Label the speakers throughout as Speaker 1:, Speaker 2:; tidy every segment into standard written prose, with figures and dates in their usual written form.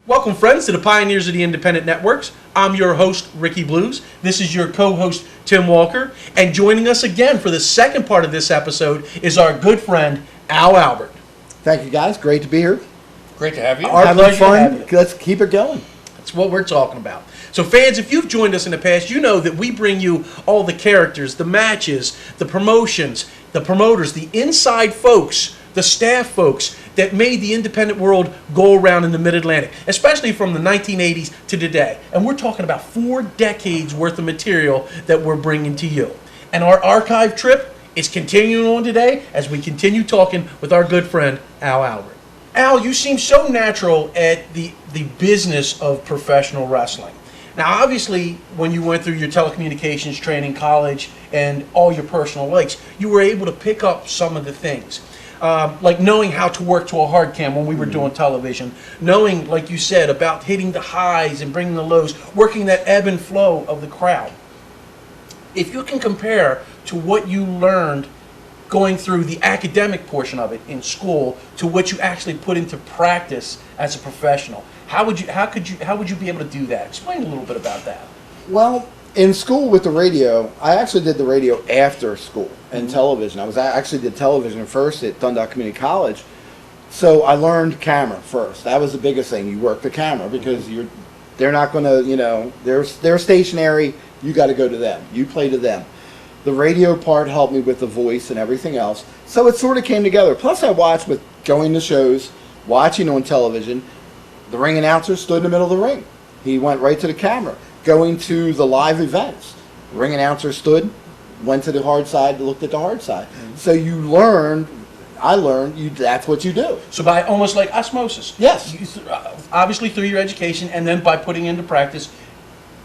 Speaker 1: Welcome, friends, to the Pioneers of the Independent Networks. I'm your host, Ricky Blues. This is your co-host, Tim Walker. And joining us again for the second part of this episode is our good friend, Al Albert.
Speaker 2: Thank you, guys. Great to be here.
Speaker 3: Great to have you.
Speaker 1: Our
Speaker 2: Having
Speaker 1: pleasure to have
Speaker 2: fun.
Speaker 1: you.
Speaker 2: Let's keep it going.
Speaker 1: That's what we're talking about. So, fans, if you've joined us in the past, you know that we bring you all the characters, the matches, the promotions, the promoters, the inside folks, the staff folks that made the independent world go around in the Mid-Atlantic, especially from the 1980s to today. And we're talking about 4 decades worth of material that we're bringing to you. And our archive trip is continuing on today as we continue talking with our good friend, Al Albert. Al, you seem so natural at the business of professional wrestling. Now, obviously, when you went through your telecommunications training, college, and all your personal likes, you were able to pick up some of the things. Like knowing how to work to a hard cam when we were doing television, knowing, like you said, about hitting the highs and bringing the lows, working that ebb and flow of the crowd. If you can compare to what you learned going through the academic portion of it in school to what you actually put into practice as a professional, how would you be able to do that? Explain a little bit about that.
Speaker 2: Well, in school with the radio, I actually did the radio after school and television. I actually did television first at Dundalk Community College. So I learned camera first. That was the biggest thing. You work the camera because they're not going to, they're stationary. You got to go to them. You play to them. The radio part helped me with the voice and everything else. So it sort of came together. Plus I watched with going to shows, watching on television. The ring announcer stood in the middle of the ring. He went right to the camera. Going to the live events, the ring announcer stood, went to the hard side, looked at the hard side. Mm-hmm. So I learned, that's what you do.
Speaker 1: So by almost like osmosis.
Speaker 2: Yes.
Speaker 1: Obviously through your education and then by putting into practice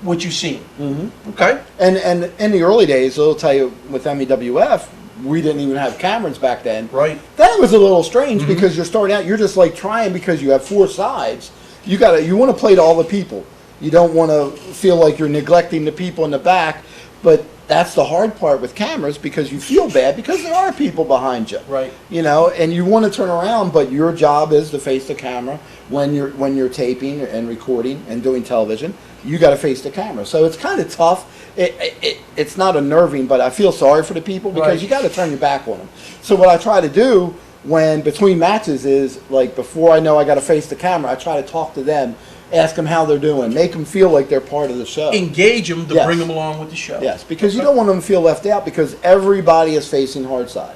Speaker 1: what you see.
Speaker 2: Mm-hmm.
Speaker 1: Okay.
Speaker 2: And in the early days, I'll tell you, with MEWF, we didn't even have cameras back then.
Speaker 1: Right.
Speaker 2: That was a little strange because you're starting out, you're just like trying because you have 4 sides. You want to play to all the people. You don't want to feel like you're neglecting the people in the back, but that's the hard part with cameras because you feel bad because there are people behind you.
Speaker 1: Right.
Speaker 2: And you want to turn around, but your job is to face the camera when you're taping and recording and doing television. You got to face the camera. So it's kind of tough. It's not unnerving, but I feel sorry for the people because you got to turn your back on them. So what I try to do when between matches is, like, before I know I got to face the camera, I try to talk to them. Ask them how they're doing. Make them feel like they're part of the show.
Speaker 1: Engage them to bring them along with the show.
Speaker 2: Yes, because you don't want them to feel left out because everybody is facing hard side.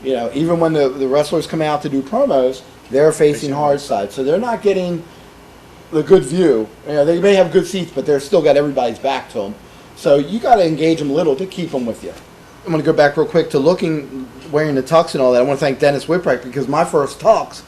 Speaker 2: Even when the wrestlers come out to do promos, they're facing hard side. So they're not getting the good view. They may have good seats, but they're still got everybody's back to them. So you got to engage them a little to keep them with you. I'm going to go back real quick to wearing the tux and all that. I want to thank Dennis Whipwreck because my first tux,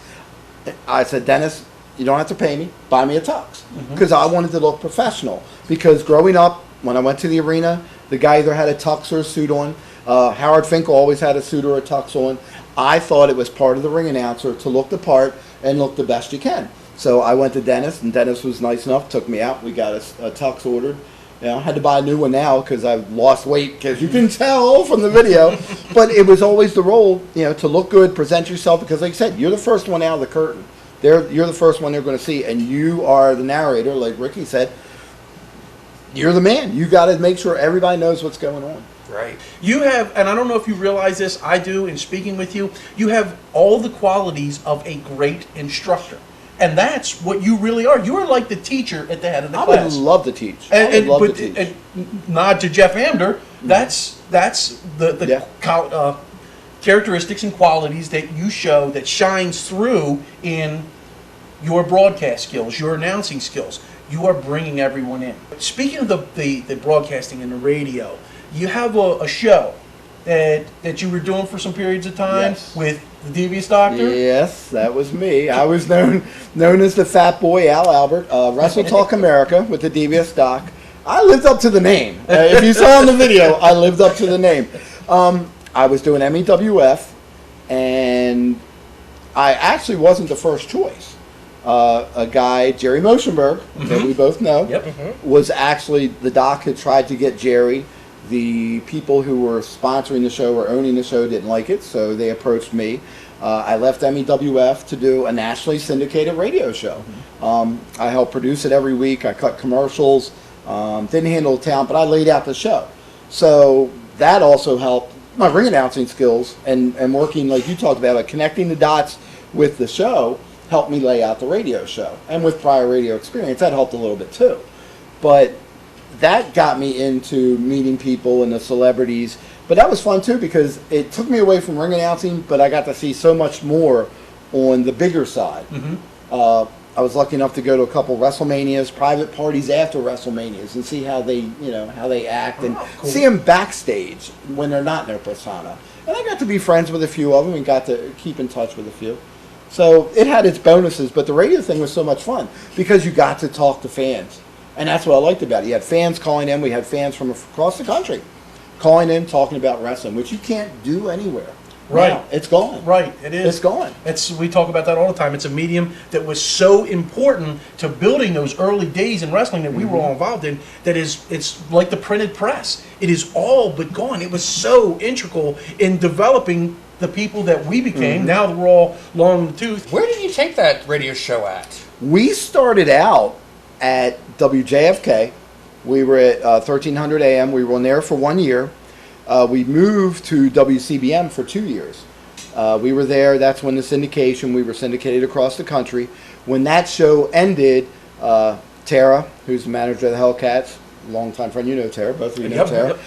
Speaker 2: I said, Dennis, you don't have to pay me. Buy me a tux. Because I wanted to look professional. Because growing up, when I went to the arena, the guy either had a tux or a suit on. Howard Finkel always had a suit or a tux on. I thought it was part of the ring announcer to look the part and look the best you can. So I went to Dennis, and Dennis was nice enough, took me out. We got a tux ordered. I had to buy a new one now because I've lost weight, because you can tell from the video. But it was always the role, to look good, present yourself, because like I said, you're the first one out of the curtain. You're the first one they're going to see, and you are the narrator, like Ricky said. You're the man. You got to make sure everybody knows what's going on.
Speaker 1: Right. You have, and I don't know if you realize this, I do in speaking with you, you have all the qualities of a great instructor. And that's what you really are. You are like the teacher at the head of the class.
Speaker 2: I would love to teach. And
Speaker 1: nod to Jeff Amder, that's the characteristics and qualities that you show that shines through in your broadcast skills, your announcing skills. You are bringing everyone in. Speaking of the broadcasting and the radio, you have a show that you were doing for some periods of time with the Devious Doctor?
Speaker 2: Yes, that was me. I was known as the Fat Boy Al Albert, Wrestle Talk America with the Devious Doc. I lived up to the name. If you saw in the video, I lived up to the name. I was doing MEWF, and I actually wasn't the first choice. A guy, Jerry Motionberg, that we both know, was actually, the Doc had tried to get Jerry. The people who were sponsoring the show or owning the show didn't like it, so they approached me. I left MEWF to do a nationally syndicated radio show. I helped produce it every week. I cut commercials, didn't handle the talent, but I laid out the show. So that also helped my ring announcing skills and working, like you talked about, like connecting the dots with the show helped me lay out the radio show. And with prior radio experience, that helped a little bit too. But that got me into meeting people and the celebrities. But that was fun too because it took me away from ring announcing, but I got to see so much more on the bigger side. I was lucky enough to go to a couple WrestleManias, private parties after WrestleManias, and see how they, how they act, and see them backstage when they're not in their persona. And I got to be friends with a few of them and got to keep in touch with a few. So it had its bonuses, but the radio thing was so much fun because you got to talk to fans. And that's what I liked about it. You had fans calling in. We had fans from across the country calling in, talking about wrestling, which you can't do anywhere.
Speaker 1: Right.
Speaker 2: Now, it's gone.
Speaker 1: Right, it is.
Speaker 2: It's gone.
Speaker 1: We talk about that all the time. It's a medium that was so important to building those early days in wrestling that we were all involved in, it's like the printed press. It is all but gone. It was so integral in developing the people that we became. Now that we're all long in the tooth.
Speaker 3: Where did you take that radio show at?
Speaker 2: We started out at WJFK. We were at 1300 AM. We were on there for 1 year. We moved to WCBM for 2 years. We were there. That's when the syndication, we were syndicated across the country. When that show ended, Tara, who's the manager of the Hellcats, longtime friend, you know Tara, both of you know Tara.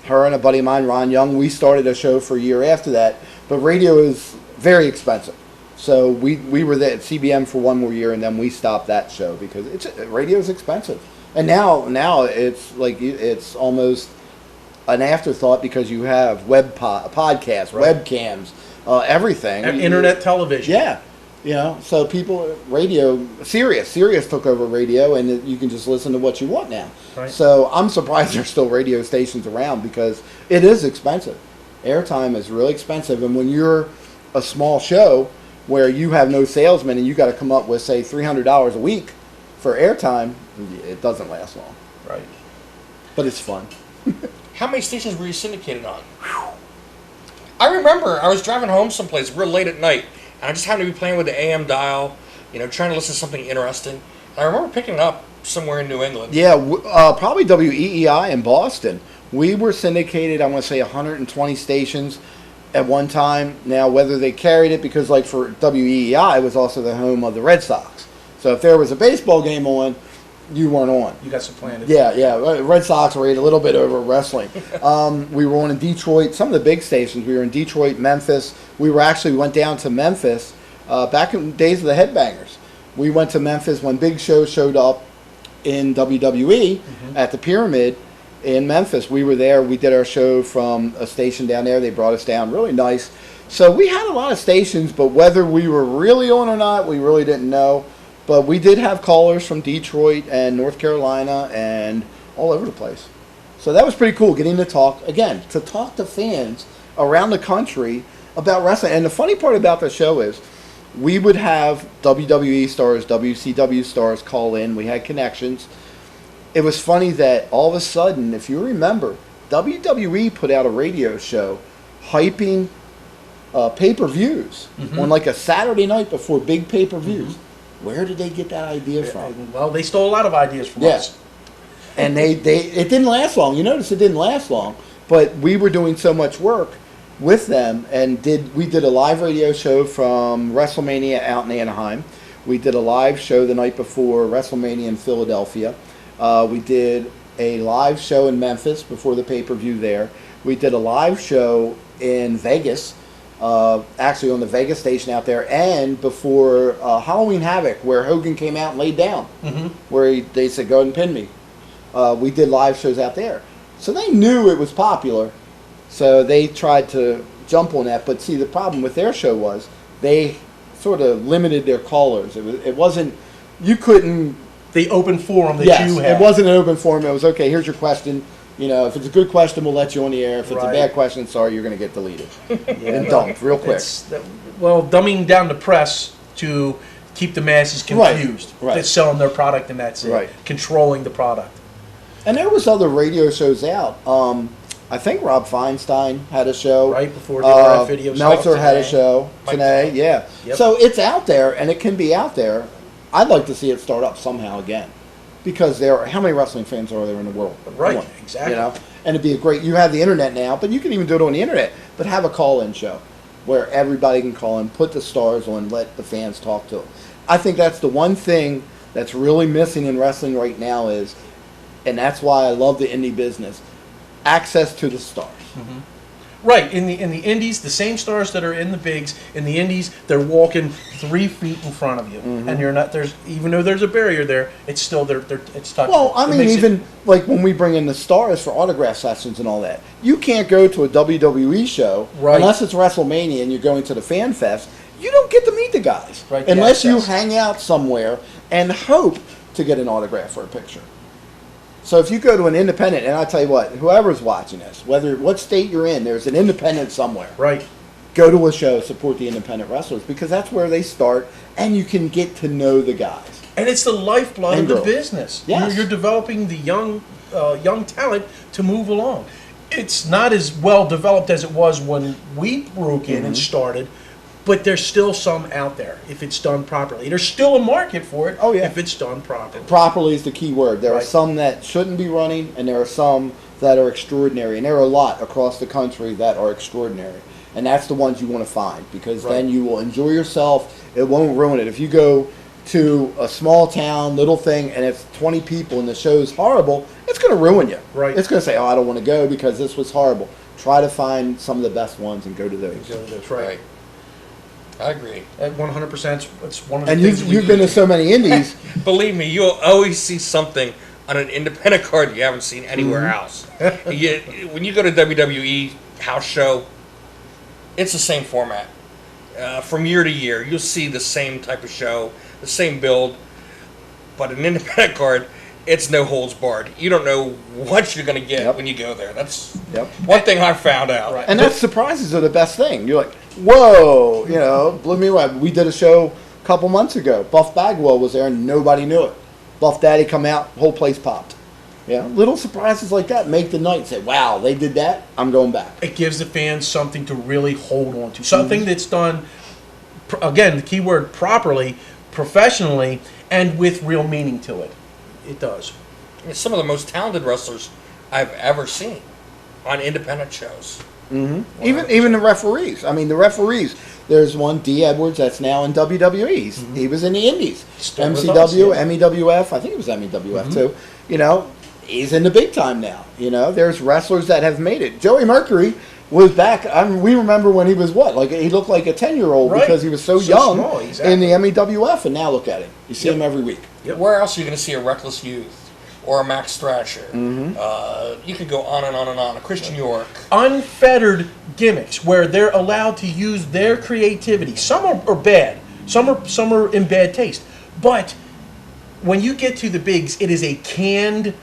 Speaker 2: Her and a buddy of mine, Ron Young, we started a show for a year after that. But radio is very expensive. So we were there at CBM for 1 more year, and then we stopped that show because radio is expensive. And now it's like it's almost an afterthought because you have podcasts, webcams, everything.
Speaker 1: And internet television.
Speaker 2: Yeah. So people, Sirius took over radio, and you can just listen to what you want now.
Speaker 1: Right.
Speaker 2: So I'm surprised there's still radio stations around because it is expensive. Airtime is really expensive, and when you're a small show where you have no salesman and you got to come up with, say, $300 a week for airtime, it doesn't last long.
Speaker 1: Right.
Speaker 2: But it's fun.
Speaker 3: How many stations were you syndicated on? I remember I was driving home someplace real late at night, and I just happened to be playing with the AM dial, trying to listen to something interesting. And I remember picking it up somewhere in New England.
Speaker 2: Yeah, probably WEEI in Boston. We were syndicated, I want to say, 120 stations at one time. Now, whether they carried it, because like for WEEI, it was also the home of the Red Sox. So if there was a baseball game on, you weren't on.
Speaker 1: You got supplanted.
Speaker 2: Yeah. Red Sox were a little bit over wrestling. We were on in Detroit, some of the big stations. We were in Detroit, Memphis. We went down to Memphis back in the days of the Headbangers. We went to Memphis when big shows showed up in WWE at the Pyramid in Memphis. We were there. We did our show from a station down there. They brought us down. Really nice. So we had a lot of stations, but whether we were really on or not, we really didn't know. But we did have callers from Detroit and North Carolina and all over the place. So that was pretty cool, getting to talk to fans around the country about wrestling. And the funny part about the show is we would have WWE stars, WCW stars call in. We had connections. It was funny that all of a sudden, if you remember, WWE put out a radio show hyping pay-per-views on like a Saturday night before big pay-per-views. Where did they get that idea from?
Speaker 1: Well, they stole a lot of ideas from us.
Speaker 2: And it didn't last long. You notice it didn't last long. But we were doing so much work with them, and we did a live radio show from WrestleMania out in Anaheim. We did a live show the night before WrestleMania in Philadelphia. We did a live show in Memphis before the pay-per-view there. We did a live show in Vegas, actually on the Vegas station out there, and before Halloween Havoc, where Hogan came out and laid down, where they said, go ahead and pin me. We did live shows out there. So they knew it was popular, so they tried to jump on that. But see, the problem with their show was they sort of limited their callers. It wasn't, you couldn't...
Speaker 1: The open forum that you had.
Speaker 2: It wasn't an open forum. It was, okay, here's your question. If it's a good question, we'll let you on the air. If it's a bad question, sorry, you're going to get deleted. And dumped real quick.
Speaker 1: Dumbing down the press to keep the masses confused.
Speaker 2: Right.
Speaker 1: They're selling their product, and that's it.
Speaker 2: Right.
Speaker 1: Controlling the product.
Speaker 2: And there was other radio shows out. I think Rob Feinstein had a show.
Speaker 1: Right before the R.I.P. video stuff.
Speaker 2: Meltzer had a
Speaker 3: Today.
Speaker 2: show today. Yeah.
Speaker 1: Yep.
Speaker 2: So it's out there, and it can be out there. I'd like to see it start up somehow again, because how many wrestling fans are there in the world?
Speaker 1: Right,
Speaker 2: One,
Speaker 1: exactly.
Speaker 2: You know, and it'd be a great. You have the internet now, but you can even do it on the internet. But have a call-in show where everybody can call in, put the stars on, let the fans talk to them. I think that's the one thing that's really missing in wrestling right now and that's why I love the indie business, access to the stars.
Speaker 1: Right, in the indies, the same stars that are in the bigs, in the indies, they're walking 3 feet in front of you, and you're not. There's even though there's a barrier there, it's still it's touchable.
Speaker 2: Well, I
Speaker 1: It
Speaker 2: mean,
Speaker 1: makes it-
Speaker 2: even like when we bring in the stars for autograph sessions and all that, you can't go to a WWE show
Speaker 1: Right.
Speaker 2: unless it's WrestleMania and you're going to the Fan Fest. You don't get to meet the guys
Speaker 1: Right, the
Speaker 2: unless you
Speaker 1: access.
Speaker 2: hang out somewhere and hope to get an autograph or a picture. So if you go to an independent, and I tell you what, whoever's watching this, what state you're in, there's an independent somewhere.
Speaker 1: right.
Speaker 2: Go to a show, support the independent wrestlers, because that's where they start, and you can get to know the guys.
Speaker 1: And it's the lifeblood
Speaker 2: And
Speaker 1: of the
Speaker 2: girls.
Speaker 1: business.
Speaker 2: Yes.
Speaker 1: You're developing the young talent to move along. It's not as well developed as it was when we broke in and started, but there's still some out there if it's done properly. There's still a market for it
Speaker 2: Oh, yeah.
Speaker 1: if it's done properly.
Speaker 2: Properly is the key word. There are
Speaker 1: Right.
Speaker 2: some that shouldn't be running, and there are some that are extraordinary. And there are a lot across the country that are extraordinary. And that's the ones you want to find, because
Speaker 1: Right.
Speaker 2: then you will enjoy yourself. It won't ruin it. If you go to a small town, little thing, and it's 20 people and the show's horrible, it's going to ruin you.
Speaker 1: Right.
Speaker 2: It's going to say, oh, I don't want to go because this was horrible. Try to find some of the best ones and go to those.
Speaker 1: That's right.
Speaker 3: I agree.
Speaker 1: At 100%, it's one of the
Speaker 2: And
Speaker 1: things that we
Speaker 2: you've been
Speaker 1: do.
Speaker 2: to so many indies.
Speaker 3: Believe me, you'll always see something on an independent card you haven't seen anywhere else. When you go to WWE house show, it's the same format. From year to year, you'll see the same type of show, the same build, but an independent card, it's no holds barred. You don't know what you're going to get
Speaker 2: Yep.
Speaker 3: when you go there. That's
Speaker 2: Yep.
Speaker 3: one thing I found out.
Speaker 1: Right.
Speaker 2: And those surprises are the best thing. You're like, whoa, blew me away. We did a show a couple months ago. Buff Bagwell was there and nobody knew it. Buff Daddy come out, whole place popped. Little surprises like that make the night. Say, wow, they did that, I'm going back.
Speaker 1: It gives the fans something to really hold on to. Something that's done, again, the key word, properly, professionally, and with real meaning to it. It does.
Speaker 3: It's some of the most talented wrestlers I've ever seen on independent shows.
Speaker 2: Even the referees. I mean, the referees. There's one, D. Edwards, that's now in WWE. He was in the Indies.
Speaker 1: Still with
Speaker 2: MCW,
Speaker 1: us, yeah.
Speaker 2: MEWF, I think it was MEWF too. He's in the big time now. There's wrestlers that have made it. Joey Mercury was back. We remember when he was he looked like a 10-year-old
Speaker 1: Right.
Speaker 2: because he was so
Speaker 1: So
Speaker 2: young
Speaker 1: small, exactly.
Speaker 2: in the MEWF, and now look at him. You see
Speaker 1: Yep.
Speaker 2: him every week.
Speaker 1: Yep.
Speaker 3: Where else are you going to see a Reckless Youth or a Max Thrasher? You could go on and on and on. A Christian York.
Speaker 1: Unfettered gimmicks where they're allowed to use their creativity. Some are bad. Some are in bad taste. But when you get to the bigs, it is a canned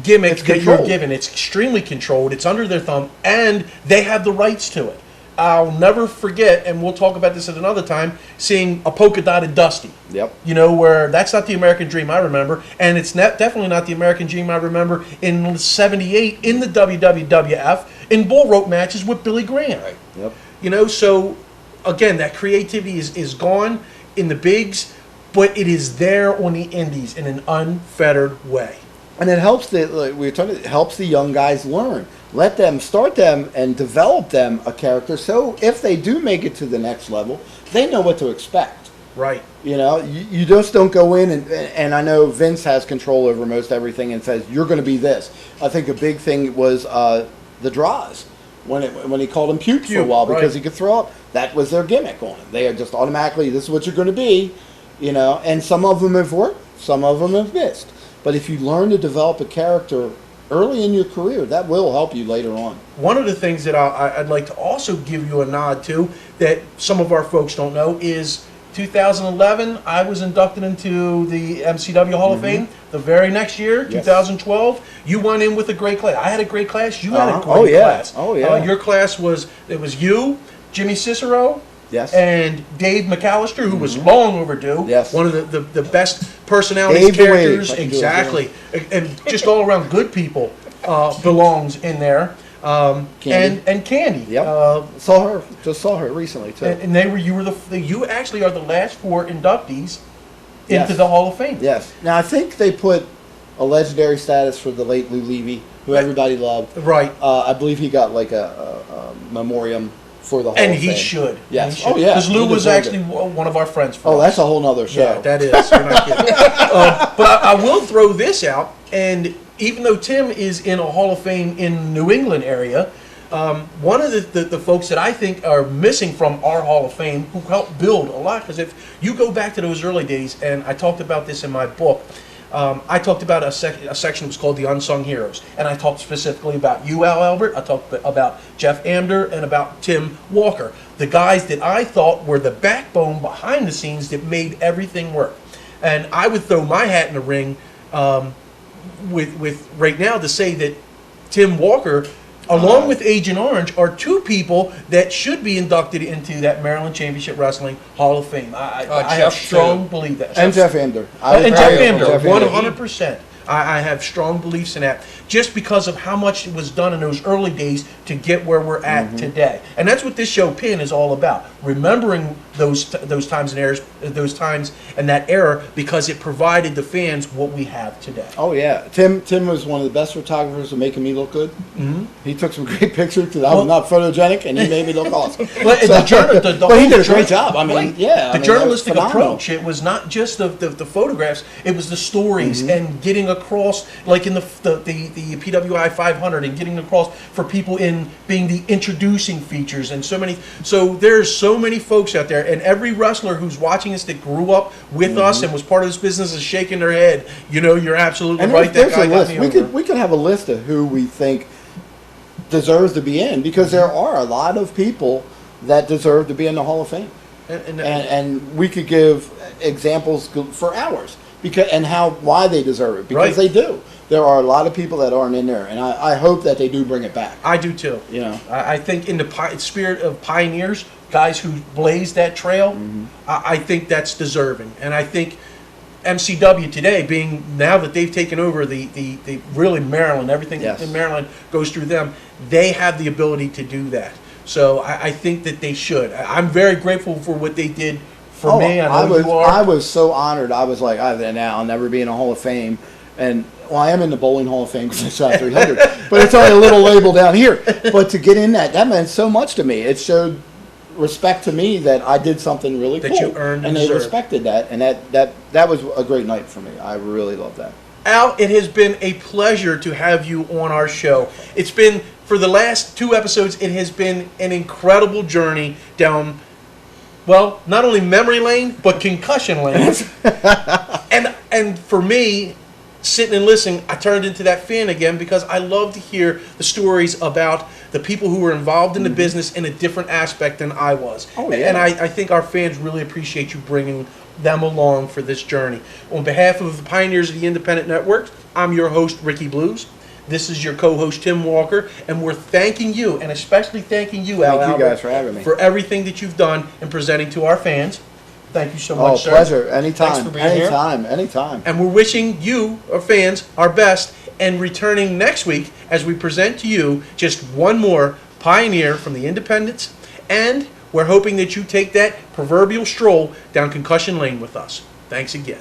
Speaker 1: gimmick
Speaker 2: It's
Speaker 1: that you're
Speaker 2: controlled.
Speaker 1: given. It's extremely controlled. It's under their thumb, and they have the rights to it. I'll never forget, and we'll talk about this at another time, seeing a polka dotted Dusty.
Speaker 2: Yep.
Speaker 1: Where that's not the American Dream I remember, and it's definitely not the American Dream I remember in '78 in the WWF in bull rope matches with Billy Graham.
Speaker 3: Right.
Speaker 2: Yep.
Speaker 1: So again, that creativity is gone in the bigs, but it is there on the indies in an unfettered way.
Speaker 2: And it helps it helps the young guys learn. Let them start them and develop them a character, so if they do make it to the next level, they know what to expect.
Speaker 1: Right.
Speaker 2: You just don't go in and I know Vince has control over most everything and says you're going to be this. I think a big thing was the draws when he called him puke for a
Speaker 1: Puke,
Speaker 2: while because
Speaker 1: right.
Speaker 2: he could throw up. That was their gimmick on it. They are just automatically, this is what you're going to be, And some of them have worked, some of them have missed. But if you learn to develop a character early in your career, that will help you later on.
Speaker 1: One of the things that I'd like to also give you a nod to that some of our folks don't know is 2011, I was inducted into the MCW Hall of Fame. The very next year,
Speaker 2: Yes.
Speaker 1: 2012, you went in with a great class. I had a great class. You had a
Speaker 2: Uh-huh.
Speaker 1: great
Speaker 2: Oh, yeah.
Speaker 1: class.
Speaker 2: Oh, yeah.
Speaker 1: Your class was you, Jimmy Cicero,
Speaker 2: Yes.
Speaker 1: and Dave McAllister, who was long overdue.
Speaker 2: Yes.
Speaker 1: One of the best personalities,
Speaker 2: Dave the
Speaker 1: characters,
Speaker 2: Wave, I can do it,
Speaker 1: exactly, and just all around good people belongs in there.
Speaker 2: Candy.
Speaker 1: and Candy.
Speaker 2: Yep. Just saw her recently too.
Speaker 1: And they were you actually are the last 4 inductees
Speaker 2: Yes.
Speaker 1: into the Hall of Fame.
Speaker 2: Yes. Now I think they put a legendary status for the late Lou Levy, who everybody loved.
Speaker 1: Right.
Speaker 2: I believe he got like a memoriam for the Hall
Speaker 1: And
Speaker 2: of Fame.
Speaker 1: he should.
Speaker 2: Yes.
Speaker 1: He should.
Speaker 2: Oh yeah.
Speaker 1: Because Lou
Speaker 2: He
Speaker 1: was
Speaker 2: deserved
Speaker 1: actually
Speaker 2: it.
Speaker 1: one of our friends.
Speaker 2: Oh, that's a whole nother show.
Speaker 1: Yeah, that is. You're not kidding. But I will throw this out, and even though Tim is in a Hall of Fame in New England area, one of the folks that I think are missing from our Hall of Fame, who helped build a lot, because if you go back to those early days, and I talked about this in my book, I talked about a section that was called The Unsung Heroes, and I talked specifically about you, Al Albert, I talked about Jeff Amder, and about Tim Walker, the guys that I thought were the backbone behind the scenes that made everything work. And I would throw my hat in the ring with right now to say that Tim Walker, along with Agent Orange, are 2 people that should be inducted into that Maryland Championship Wrestling Hall of Fame. I have
Speaker 3: Jeff,
Speaker 1: strong belief that.
Speaker 2: And Jeff Amder.
Speaker 1: And Jeff Amder,
Speaker 2: Jeff
Speaker 1: 100%. I have strong beliefs in that, just because of how much was done in those early days to get where we're at today. And that's what this show Pin is all about, remembering those times and eras, those times and that era, because it provided the fans what we have today.
Speaker 2: Oh yeah, Tim was one of the best photographers at making me look good. Mm-hmm. He took some great pictures because I was not photogenic, and he made me look awesome.
Speaker 1: But
Speaker 2: he did a great job. I mean, yeah,
Speaker 1: the journalistic approach. It was not just the photographs; it was the stories and getting across, like in the PWI 500, and getting across for people in being the introducing features, and so many. So there's so many folks out there, and every wrestler who's watching us that grew up with us and was part of this business is shaking their head. You know, you're absolutely
Speaker 2: and
Speaker 1: right.
Speaker 2: There's a list. We could have a list of who we think deserves to be in, because there are a lot of people that deserve to be in the Hall of Fame, and we could give examples for hours, because why they deserve it, because they do. There are a lot of people that aren't in there, and I hope that they do bring it back.
Speaker 1: I do too.
Speaker 2: You know,
Speaker 1: I think in the spirit of pioneers, guys who blazed that trail, I think that's deserving, and I think MCW today, being now that they've taken over the really Maryland, everything in Maryland goes through them, they have the ability to do that. So I think that they should. I'm very grateful for what they did for me. I know you are.
Speaker 2: I was so honored. I was like, I'll never be in a Hall of Fame. And well, I am in the Bowling Hall of Fame because I shot 300, but it's only a little label down here. But to get in that meant so much to me. It showed respect to me that I did something really cool.
Speaker 1: That you earned
Speaker 2: and they respected that, and that was a great night for me. I really loved that.
Speaker 1: Al, it has been a pleasure to have you on our show. It's been, for the last 2 episodes, it has been an incredible journey down, well, not only memory lane, but concussion lane. and for me, sitting and listening, I turned into that fan again, because I love to hear the stories about the people who were involved in the business in a different aspect than I was.
Speaker 2: Oh, yeah.
Speaker 1: And I think our fans really appreciate you bringing them along for this journey. On behalf of the pioneers of the independent network, I'm your host, Ricky Blues. This is your co-host, Tim Walker, and we're thanking you, and especially thanking you, Al
Speaker 2: Thank you
Speaker 1: Albert,
Speaker 2: guys for having me.
Speaker 1: for everything that you've done in presenting to our fans. Thank you so much, sir.
Speaker 2: Pleasure. Anytime.
Speaker 3: Thanks for being here.
Speaker 2: Anytime.
Speaker 1: And we're wishing you, our fans, our best, and returning next week as we present to you just one more pioneer from the independents, and we're hoping that you take that proverbial stroll down concussion lane with us. Thanks again.